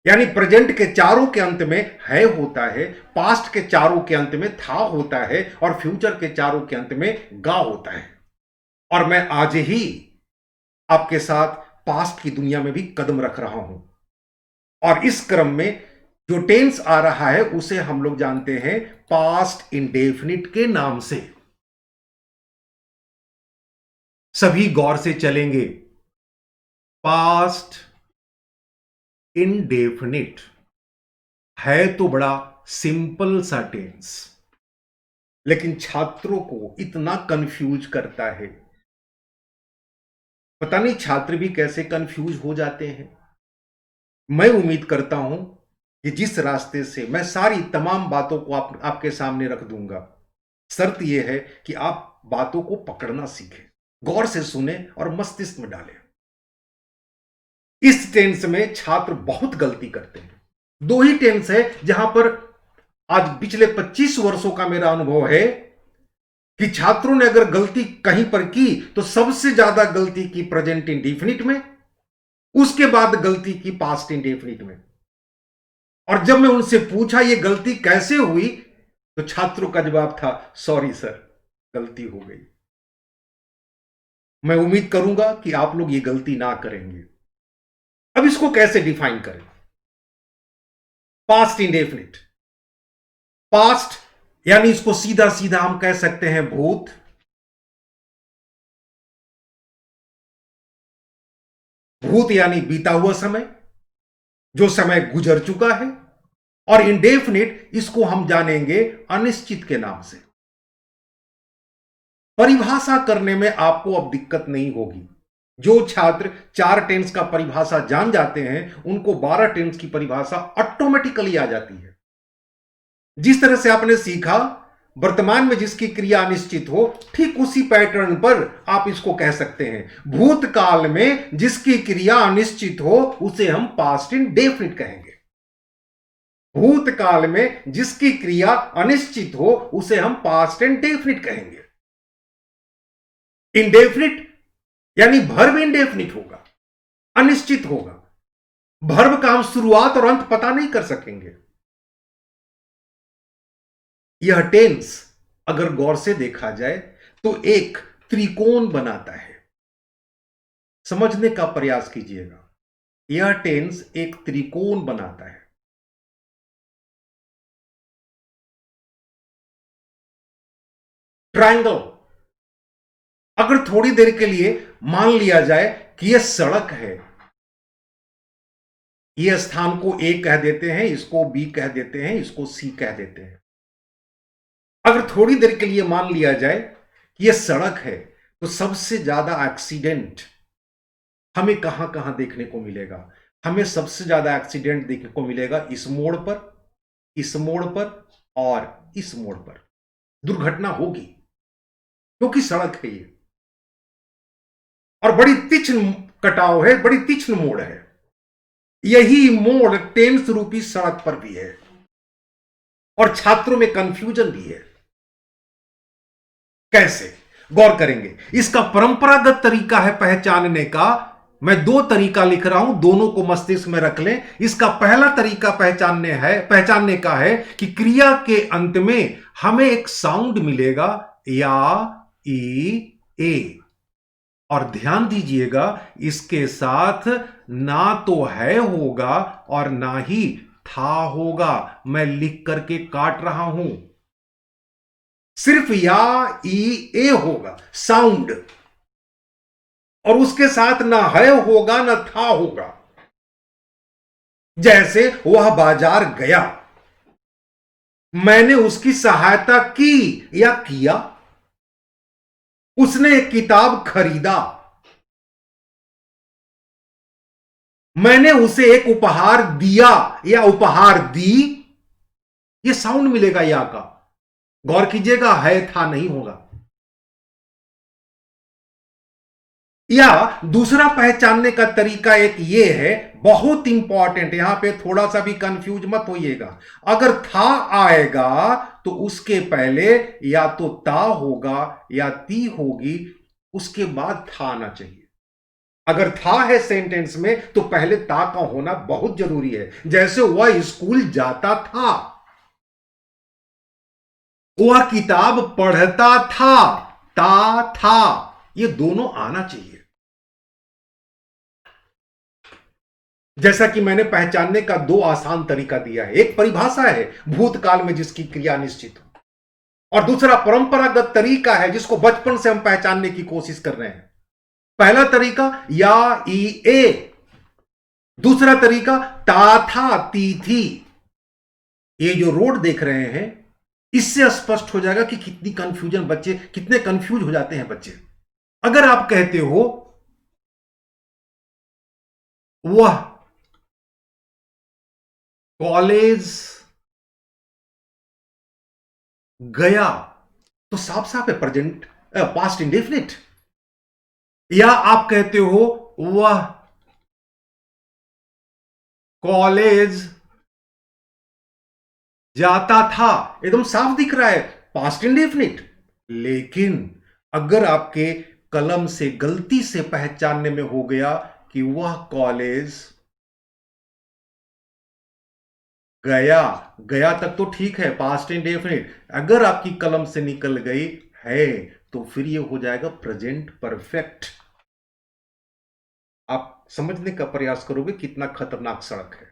यानी प्रेजेंट के चारों के अंत में है होता है, पास्ट के चारों के अंत में था होता है, और फ्यूचर के चारों के अंत में गा होता है। और मैं आज ही आपके साथ पास्ट की दुनिया में भी कदम रख रहा हूं, और इस क्रम में जो टेंस आ रहा है उसे हम लोग जानते हैं पास्ट इंडेफिनिट के नाम से। सभी गौर से चलेंगे। पास्ट इंडेफिनिट है तो बड़ा सिंपल सा टेंस, लेकिन छात्रों को इतना कंफ्यूज करता है। पता नहीं छात्र भी कैसे कंफ्यूज हो जाते हैं। मैं उम्मीद करता हूं कि जिस रास्ते से मैं सारी तमाम बातों को आपके सामने रख दूंगा, शर्त यह है कि आप बातों को पकड़ना सीखें, गौर से सुने और मस्तिष्क में डालें। इस टेंस में छात्र बहुत गलती करते हैं। दो ही टेंस है जहां पर आज पिछले 25 वर्षों का मेरा अनुभव है कि छात्रों ने अगर गलती कहीं पर की तो सबसे ज्यादा गलती की प्रेजेंट इंडेफिनिट में, उसके बाद गलती की पास्ट इंडेफिनिट में। और जब मैं उनसे पूछा ये गलती कैसे हुई, तो छात्रों का जवाब था सॉरी सर, गलती हो गई। मैं उम्मीद करूंगा कि आप लोग ये गलती ना करेंगे। अब इसको कैसे डिफाइन करें? पास्ट इंडेफिनिट, पास्ट यानी इसको सीधा सीधा हम कह सकते हैं भूत। भूत यानी बीता हुआ समय, जो समय गुजर चुका है। और इंडेफिनिट इसको हम जानेंगे अनिश्चित के नाम से। परिभाषा करने में आपको अब दिक्कत नहीं होगी। जो छात्र 4 टेंस का परिभाषा जान जाते हैं उनको 12 टेंस की परिभाषा ऑटोमेटिकली आ जाती है। जिस तरह से आपने सीखा वर्तमान में जिसकी क्रिया अनिश्चित हो, ठीक उसी पैटर्न पर आप इसको कह सकते हैं। भूतकाल में जिसकी क्रिया अनिश्चित हो उसे हम पास्ट इंडेफिनिट कहेंगे। भूतकाल में जिसकी क्रिया अनिश्चित हो उसे हम पास्ट इंडेफिनिट कहेंगे। इंडेफिनिट यानी वर्ब इंडेफिनिट होगा, अनिश्चित होगा। वर्ब का हम शुरुआत और अंत पता नहीं कर सकेंगे। यह टेंस अगर गौर से देखा जाए तो एक त्रिकोण बनाता है। समझने का प्रयास कीजिएगा, यह टेंस एक त्रिकोण बनाता है। ट्रायंगल। अगर थोड़ी देर के लिए मान लिया जाए कि यह सड़क है, यह स्थान को ए कह देते हैं, इसको बी कह देते हैं, इसको सी कह देते हैं। अगर थोड़ी देर के लिए मान लिया जाए कि यह सड़क है, तो सबसे ज्यादा एक्सीडेंट हमें कहां कहां देखने को मिलेगा? हमें सबसे ज्यादा एक्सीडेंट देखने को मिलेगा इस मोड़ पर, इस मोड़ पर और इस मोड़ पर। दुर्घटना होगी क्योंकि सड़क है ये, और बड़ी तीक्ष्ण कटाव है, बड़ी तीक्ष्ण मोड़ है। यही मोड़ टेंस रूपी सड़क पर भी है और छात्रों में कंफ्यूजन भी है। कैसे? गौर करेंगे। इसका परंपरागत तरीका है पहचानने का। मैं 2 तरीका लिख रहा हूं, दोनों को मस्तिष्क में रख लें। इसका पहला तरीका पहचानने का है कि क्रिया के अंत में हमें एक साउंड मिलेगा, या, ई, ए। और ध्यान दीजिएगा, इसके साथ ना तो है होगा और ना ही था होगा। मैं लिख करके काट रहा हूं, सिर्फ या, ई, ए होगा साउंड, और उसके साथ ना है होगा ना था होगा। जैसे वह बाजार गया, मैंने उसकी सहायता की या किया, उसने एक किताब खरीदा, मैंने उसे एक उपहार दिया या उपहार दी। यह साउंड मिलेगा या का। गौर कीजिएगा, है था नहीं होगा। या दूसरा पहचानने का तरीका एक यह है, बहुत इंपॉर्टेंट, यहां पे थोड़ा सा भी कंफ्यूज मत होइएगा। अगर था आएगा तो उसके पहले या तो ता होगा या ती होगी, उसके बाद था आना चाहिए। अगर था है सेंटेंस में तो पहले ता का होना बहुत जरूरी है। जैसे वह स्कूल जाता था, वह किताब पढ़ता था, ता था, ये दोनों आना चाहिए। जैसा कि मैंने पहचानने का 2 आसान तरीका दिया है। एक परिभाषा है भूतकाल में जिसकी क्रिया निश्चित हो, और दूसरा परंपरागत तरीका है जिसको बचपन से हम पहचानने की कोशिश कर रहे हैं। पहला तरीका या, ई, ए। दूसरा तरीका ता, था, ती, थी। ये जो रोड देख रहे हैं, इससे स्पष्ट हो जाएगा कि कितनी कंफ्यूजन बच्चे, कितने कंफ्यूज हो जाते हैं बच्चे। अगर आप कहते हो वह कॉलेज गया, तो साफ साफ है प्रेजेंट, पास्ट इंडेफिनिट। या आप कहते हो वह कॉलेज जाता था, एकदम साफ दिख रहा है, पास्ट इंडेफिनिट। लेकिन अगर आपके कलम से गलती से पहचानने में हो गया कि वह कॉलेज गया, गया तक तो ठीक है, पास्ट इंडेफिनिट। अगर आपकी कलम से निकल गई है तो फिर यह हो जाएगा प्रेजेंट परफेक्ट। आप समझने का प्रयास करोगे कितना खतरनाक सड़क है।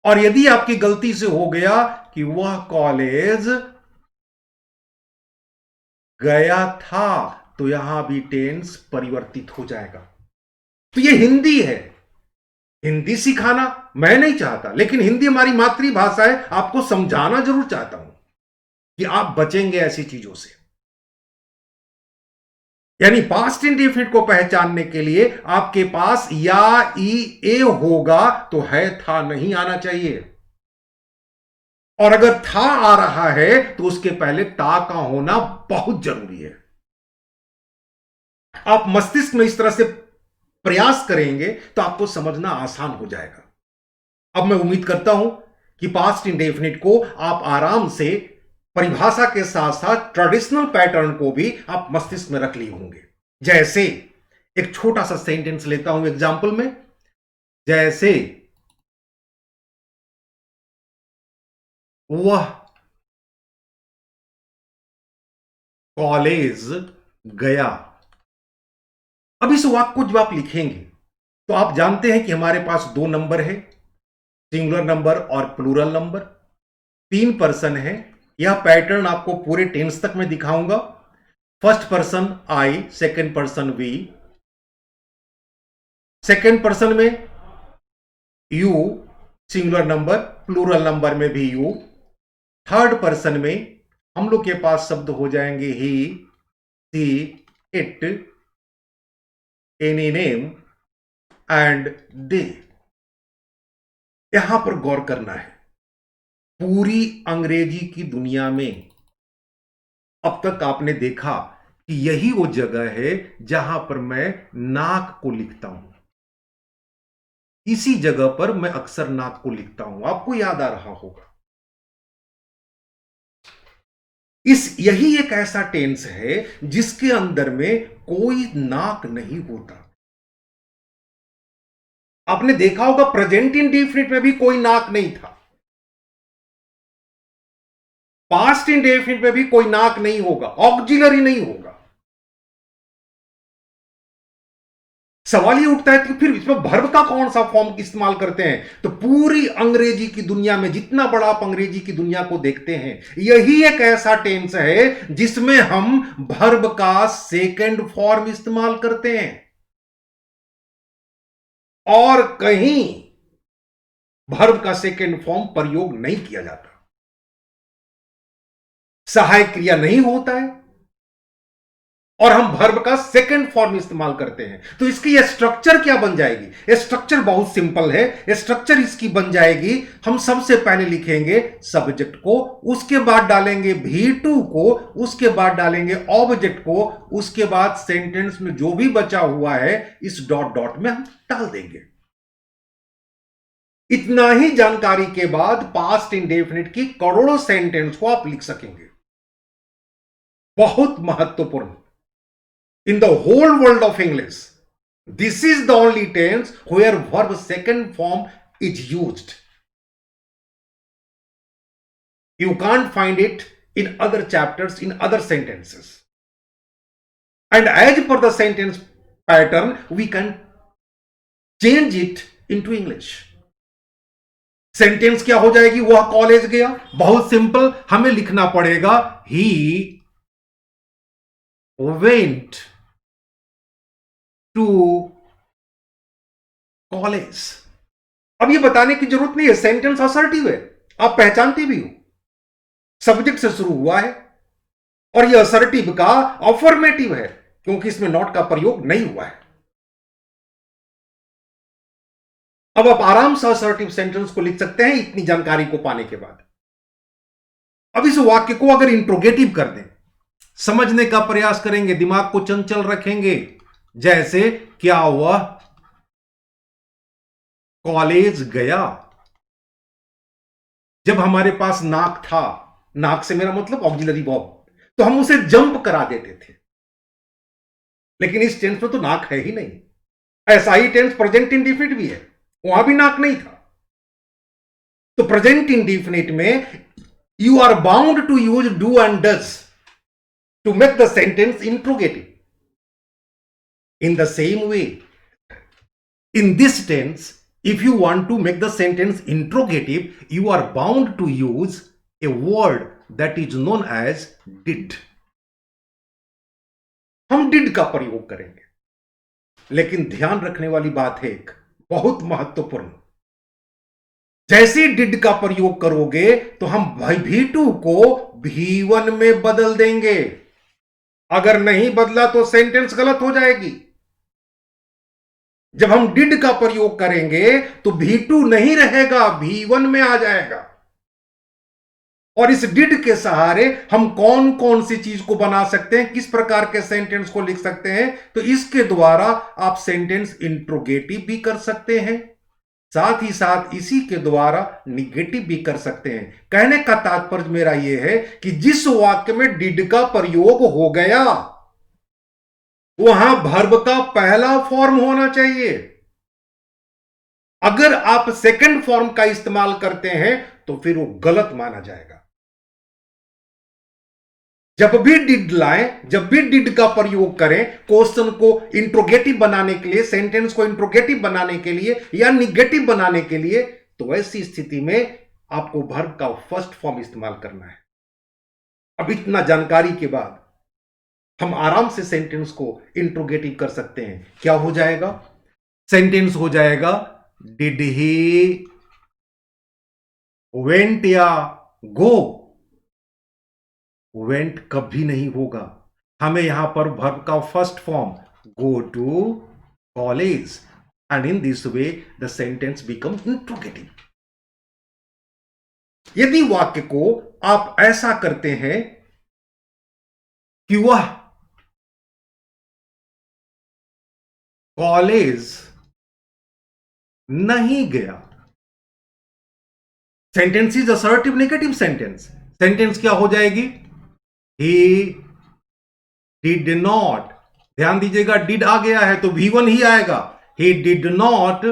और यदि आपकी गलती से हो गया कि वह कॉलेज गया था, तो यहां भी टेंस परिवर्तित हो जाएगा। तो यह हिंदी है। हिंदी सिखाना मैं नहीं चाहता, लेकिन हिंदी हमारी मातृभाषा है, आपको समझाना जरूर चाहता हूं कि आप बचेंगे ऐसी चीजों से। यानी पास्ट इंडेफिनिट को पहचानने के लिए आपके पास या ई ए होगा तो है था नहीं आना चाहिए, और अगर था आ रहा है तो उसके पहले ता का होना बहुत जरूरी है। आप मस्तिष्क में इस तरह से प्रयास करेंगे तो आपको समझना आसान हो जाएगा। अब मैं उम्मीद करता हूं कि पास्ट इंडेफिनिट को आप आराम से परिभाषा के साथ साथ ट्रेडिशनल पैटर्न को भी आप मस्तिष्क में रख लिए होंगे। जैसे एक छोटा सा सेंटेंस लेता हूं एग्जाम्पल में, जैसे वह कॉलेज गया। अब इस वाक्य को जब आप लिखेंगे तो आप जानते हैं कि हमारे पास दो नंबर है, सिंगुलर नंबर और प्लूरल नंबर, तीन पर्सन है। यह पैटर्न आपको पूरे टेंस तक में दिखाऊंगा। First person I, second person we, second person में you singular number, plural number में भी यू। थर्ड पर्सन में हम लोग के पास शब्द हो जाएंगे he, she, it, any name and they. यहां पर गौर करना है, पूरी अंग्रेजी की दुनिया में अब तक आपने देखा कि यही वो जगह है जहां पर मैं नाक को लिखता हूं। इसी जगह पर मैं अक्सर नाक को लिखता हूं, आपको याद आ रहा होगा। यही एक ऐसा टेंस है जिसके अंदर में कोई नाक नहीं होता। आपने देखा होगा प्रेजेंट इंडेफिनिट में भी कोई नाक नहीं था, पास्ट इंडेफिनिट में भी कोई नाक नहीं होगा, ऑक्सिलरी नहीं होगा। सवाल ये उठता है कि फिर इसमें वर्ब का कौन सा फॉर्म इस्तेमाल करते हैं? तो पूरी अंग्रेजी की दुनिया में, जितना बड़ा आप अंग्रेजी की दुनिया को देखते हैं, यही एक ऐसा टेंस है जिसमें हम वर्ब का सेकंड फॉर्म इस्तेमाल करते हैं, और कहीं वर्ब का सेकंड फॉर्म प्रयोग नहीं किया जाता, सहायक क्रिया नहीं होता है, और हम वर्ब का सेकंड फॉर्म इस्तेमाल करते हैं। तो इसकी यह स्ट्रक्चर क्या बन जाएगी? यह स्ट्रक्चर बहुत सिंपल है। यह स्ट्रक्चर इसकी बन जाएगी, हम सबसे पहले लिखेंगे सब्जेक्ट को, उसके बाद डालेंगे V2 को, उसके बाद डालेंगे ऑब्जेक्ट को, उसके बाद सेंटेंस में जो भी बचा हुआ है इस डॉट डॉट में हम डाल देंगे। इतना ही जानकारी के बाद पास्ट इंडेफिनिट की करोड़ों सेंटेंस को आप लिख सकेंगे। बहुत महत्वपूर्ण। In the whole world of English, this is the only tense where verb second form is used. You can't find it in other chapters, in other sentences. And as per the sentence pattern, we can change it into English. Sentence क्या हो जाएगी? वह college गया। बहुत simple, हमें लिखना पड़ेगा he went to college. अब ये बताने की जरूरत नहीं है, सेंटेंस असर्टिव है, आप पहचानते भी हो, सब्जेक्ट से शुरू हुआ है, और ये असर्टिव का अफर्मेटिव है क्योंकि इसमें नॉट का प्रयोग नहीं हुआ है। अब आप आराम से असर्टिव सेंटेंस को लिख सकते हैं इतनी जानकारी को पाने के बाद। अब इस वाक्य को अगर इंट्रोगेटिव कर दें, समझने का प्रयास करेंगे, दिमाग को चंचल रखेंगे, जैसे क्या हुआ कॉलेज गया। जब हमारे पास नाक था, नाक से मेरा मतलब ऑक्सिलरी वर्ब, तो हम उसे जंप करा देते थे, लेकिन इस टेंस में तो नाक है ही नहीं। ऐसा ही टेंस प्रेजेंट इंडेफिनिट भी है, वहां भी नाक नहीं था। तो प्रेजेंट इंडेफिनिट में you are bound to use do and does to make the sentence interrogative. In the same way, in this tense, if you want to make the sentence interrogative, you are bound to use a word that is known as did. हम did का प्रयोग करेंगे, लेकिन ध्यान रखने वाली बात है एक बहुत महत्वपूर्ण। जैसे did का प्रयोग करोगे तो हम V2 को V1 में बदल देंगे। अगर नहीं बदला तो सेंटेंस गलत हो जाएगी। जब हम डिड का प्रयोग करेंगे तो V2 नहीं रहेगा, V1 में आ जाएगा। और इस डिड के सहारे हम कौन कौन सी चीज को बना सकते हैं, किस प्रकार के सेंटेंस को लिख सकते हैं, तो इसके द्वारा आप सेंटेंस इंट्रोगेटिव भी कर सकते हैं, साथ ही साथ इसी के द्वारा निगेटिव भी कर सकते हैं। कहने का तात्पर्य मेरा यह है कि जिस वाक्य में डिड का प्रयोग हो गया वहां वर्ब का पहला फॉर्म होना चाहिए। अगर आप सेकंड फॉर्म का इस्तेमाल करते हैं तो फिर वो गलत माना जाएगा। जब भी डिड लाएं, जब भी डिड का प्रयोग करें क्वेश्चन को इंट्रोगेटिव बनाने के लिए, सेंटेंस को इंट्रोगेटिव बनाने के लिए या निगेटिव बनाने के लिए, तो ऐसी स्थिति में आपको वर्ब का फर्स्ट फॉर्म इस्तेमाल करना है। अब इतना जानकारी के बाद हम आराम से सेंटेंस को इंट्रोगेटिव कर सकते हैं। क्या हो जाएगा? सेंटेंस हो जाएगा डिड ही वेंट या गो। वेंट कभी नहीं होगा, हमें यहां पर वर्ब का first form go to college, and in this way the sentence become interrogative. यदि वाक्य को आप ऐसा करते हैं कि वह कॉलेज नहीं गया, sentence is assertive negative sentence. Sentence क्या हो जाएगी? ही डिड नॉट, ध्यान दीजिएगा डिड आ गया है तो V1 ही आएगा। He did not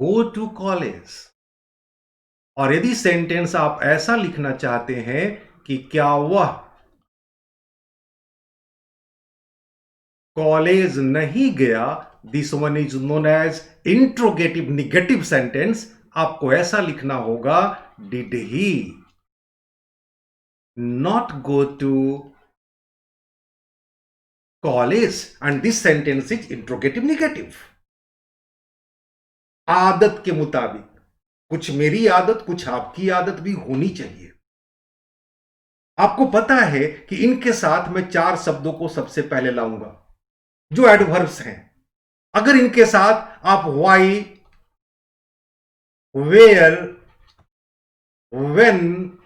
go to college. और यदि सेंटेंस आप ऐसा लिखना चाहते हैं कि क्या वह कॉलेज नहीं गया, this one is known as interrogative negative sentence. आपको ऐसा लिखना होगा did he not go to college, and this sentence is interrogative negative। आदत के मुताबिक, कुछ मेरी आदत कुछ आपकी आदत भी होनी चाहिए। आपको पता है कि इनके साथ मैं 4 शब्दों को सबसे पहले लाऊंगा जो एडवर्ब्स हैं। अगर इनके साथ आप व्हाई, वेयर, व्हेन,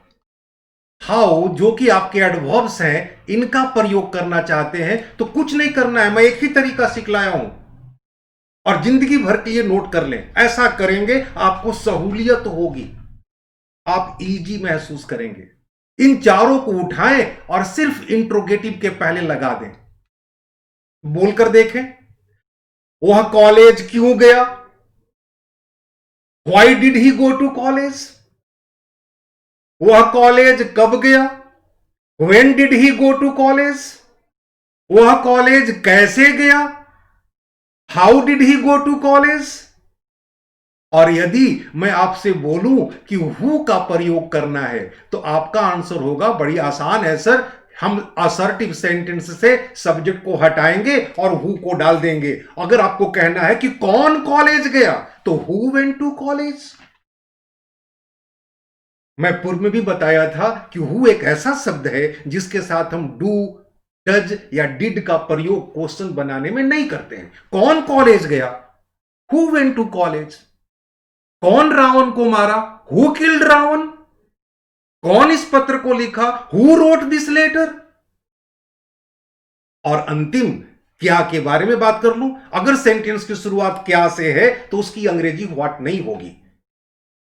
हाउ जो कि आपके एडवर्ब्स हैं, इनका प्रयोग करना चाहते हैं तो कुछ नहीं करना है, मैं एक ही तरीका सिखलाया हूं और जिंदगी भर के लिए नोट कर लें। ऐसा करेंगे आपको सहूलियत होगी, आप इजी महसूस करेंगे। इन चारों को उठाएं और सिर्फ इंट्रोगेटिव के पहले लगा दें। बोलकर देखें, वह कॉलेज क्यों गया? Why did he go to college? वह कॉलेज कब गया? When did he go to college? वह कॉलेज कैसे गया? How did he go to college? और यदि मैं आपसे बोलूं कि who का प्रयोग करना है तो आपका आंसर होगा बड़ी आसान है सर, हम असर्टिव सेंटेंस से सब्जेक्ट को हटाएंगे और हु को डाल देंगे। अगर आपको कहना है कि कौन कॉलेज गया तो हु वेंट टू कॉलेज। मैं पूर्व में भी बताया था कि हु एक ऐसा शब्द है जिसके साथ हम डू, डज या डिड का प्रयोग क्वेश्चन बनाने में नहीं करते हैं। कौन कॉलेज गया? Who went to college. कौन रावण को मारा? Who killed Ravana. कौन इस पत्र को लिखा? Who wrote this letter. और अंतिम क्या के बारे में बात कर लूं, अगर सेंटेंस की शुरुआत क्या से है तो उसकी अंग्रेजी व्हाट नहीं होगी।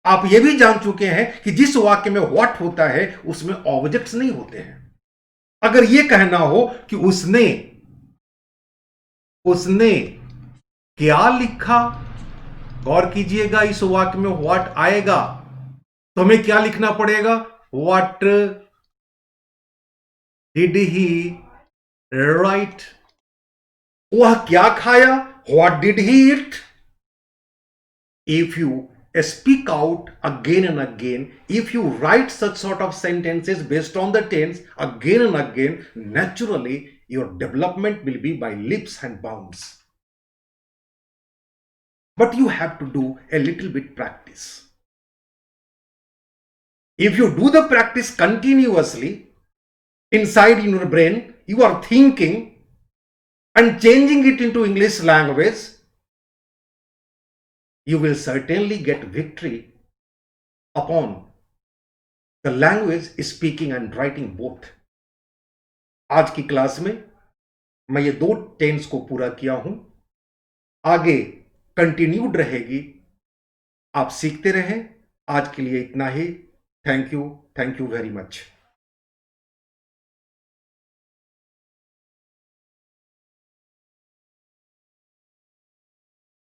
आप यह भी जान चुके हैं कि जिस वाक्य में व्हाट होता है उसमें ऑब्जेक्ट्स नहीं होते हैं। अगर यह कहना हो कि उसने क्या लिखा, गौर कीजिएगा इस वाक्य में व्हाट आएगा तो हमें क्या लिखना पड़ेगा? What did he right. वह क्या खाया? What did he eat. If you speak out again and again, if you write such sort of sentences based on the tense again and again, naturally your development will be by leaps and bounds. But you have to do a little bit practice. If you do the practice continuously inside in your brain, you are thinking and changing it into English language, you will certainly get victory upon the language speaking and writing both. आज की class में मैं ये 2 tense को पूरा किया हूं, आगे कंटिन्यूड रहेगी, आप सीखते रहें। आज के लिए इतना ही। Thank you very much.